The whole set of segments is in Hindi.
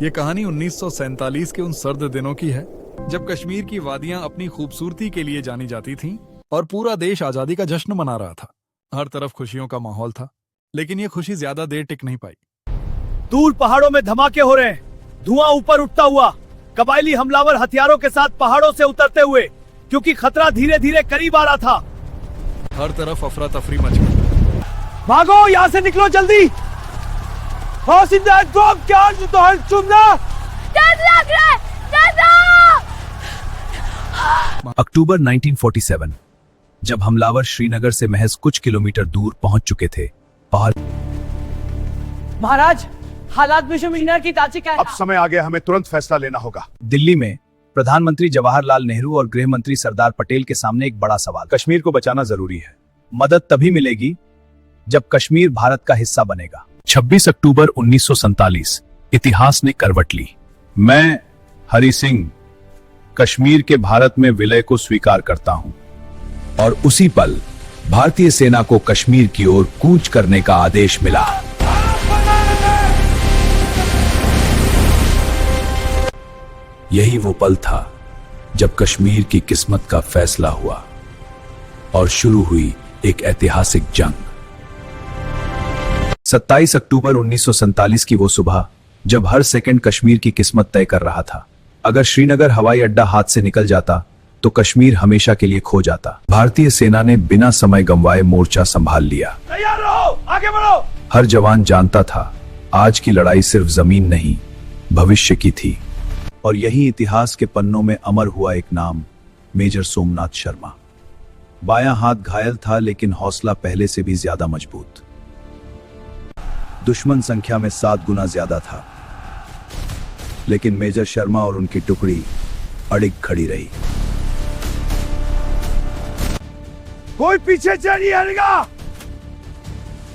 ये कहानी 1947 के उन सर्द दिनों की है जब कश्मीर की वादियां अपनी खूबसूरती के लिए जानी जाती थीं और पूरा देश आजादी का जश्न मना रहा था। हर तरफ खुशियों का माहौल था, लेकिन ये खुशी ज्यादा देर टिक नहीं पाई। दूर पहाड़ों में धमाके हो रहे हैं, धुआं ऊपर उठता हुआ, कबायली हमलावर हथियारों के साथ पहाड़ों से उतरते हुए, क्योंकि खतरा धीरे धीरे करीब आ रहा था। हर तरफ अफरा तफरी मच गई। भागो, यहाँ से निकलो जल्दी। अक्टूबर 1947, जब हमलावर श्रीनगर से महज कुछ किलोमीटर दूर पहुंच चुके थे। महाराज, हालात में की ताजी क्या है? अब समय आ गया, हमें तुरंत फैसला लेना होगा। दिल्ली में प्रधानमंत्री जवाहरलाल नेहरू और गृह मंत्री सरदार पटेल के सामने एक बड़ा सवाल। कश्मीर को बचाना जरूरी है। मदद तभी मिलेगी जब कश्मीर भारत का हिस्सा बनेगा। 26 अक्टूबर 1947, इतिहास ने करवट ली। मैं हरि सिंह कश्मीर के भारत में विलय को स्वीकार करता हूं। और उसी पल भारतीय सेना को कश्मीर की ओर कूच करने का आदेश मिला। यही वो पल था जब कश्मीर की किस्मत का फैसला हुआ और शुरू हुई एक ऐतिहासिक जंग। 27 अक्टूबर 1947 की वो सुबह जब हर सेकंड कश्मीर की किस्मत तय कर रहा था। अगर श्रीनगर हवाई अड्डा हाथ से निकल जाता तो कश्मीर हमेशा के लिए खो जाता। भारतीय सेना ने बिना समय गंवाए मोर्चा संभाल लिया। तैयार रहो, आगे बढ़ो। हर जवान जानता था आज की लड़ाई सिर्फ जमीन नहीं, भविष्य की थी। और यही इतिहास के पन्नों में अमर हुआ एक नाम, मेजर सोमनाथ शर्मा। बायां हाथ घायल था, लेकिन हौसला पहले से भी ज्यादा मजबूत। दुश्मन संख्या में 7 गुना ज्यादा था, लेकिन मेजर शर्मा और उनकी टुकड़ी अड़िग खड़ी रही। कोई पीछे से नहीं हटेगा।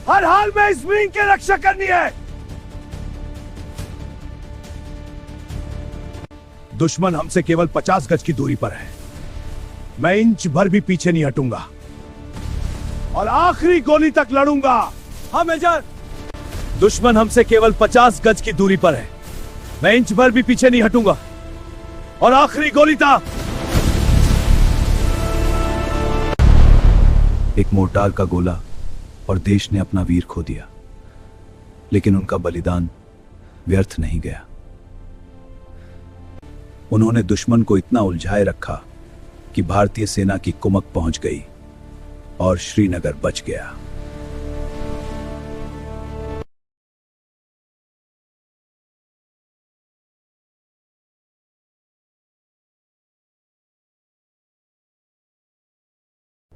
हर हाल में इस मीन की रक्षा करनी है। दुश्मन हमसे केवल 50 गज की दूरी पर है। मैं इंच भर भी पीछे नहीं हटूंगा और आखिरी गोली तक लड़ूंगा। हाँ मेजर। दुश्मन हमसे केवल 50 गज की दूरी पर है। मैं इंच भर भी पीछे नहीं हटूंगा और आखिरी गोली तक। एक मोर्टार का गोला और देश ने अपना वीर खो दिया, लेकिन उनका बलिदान व्यर्थ नहीं गया। उन्होंने दुश्मन को इतना उलझाए रखा कि भारतीय सेना की कुमक पहुंच गई और श्रीनगर बच गया।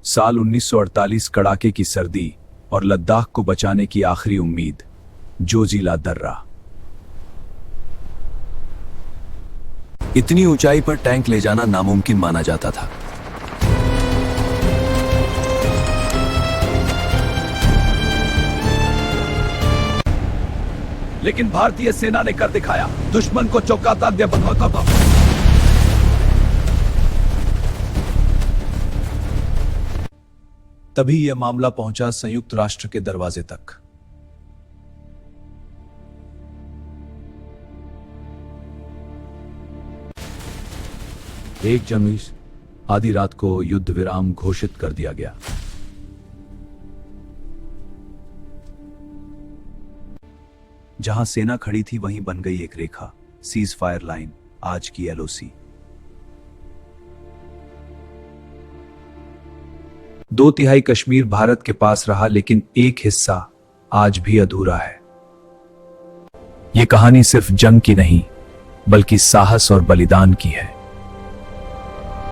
साल 1948, कड़ाके की सर्दी और लद्दाख को बचाने की आखिरी उम्मीद, जोजिला दर्रा। इतनी ऊंचाई पर टैंक ले जाना नामुमकिन माना जाता था। लेकिन भारतीय सेना ने कर दिखाया। दुश्मन को चौंकाता दिया। तभी यह मामला पहुंचा संयुक्त राष्ट्र के दरवाजे तक। एक जनवरी आधी रात को युद्ध विराम घोषित कर दिया गया। जहां सेना खड़ी थी वहीं बन गई एक रेखा, सीज फायर लाइन, आज की LOC। 2/3 कश्मीर भारत के पास रहा, लेकिन एक हिस्सा आज भी अधूरा है। यह कहानी सिर्फ जंग की नहीं, बल्कि साहस और बलिदान की है।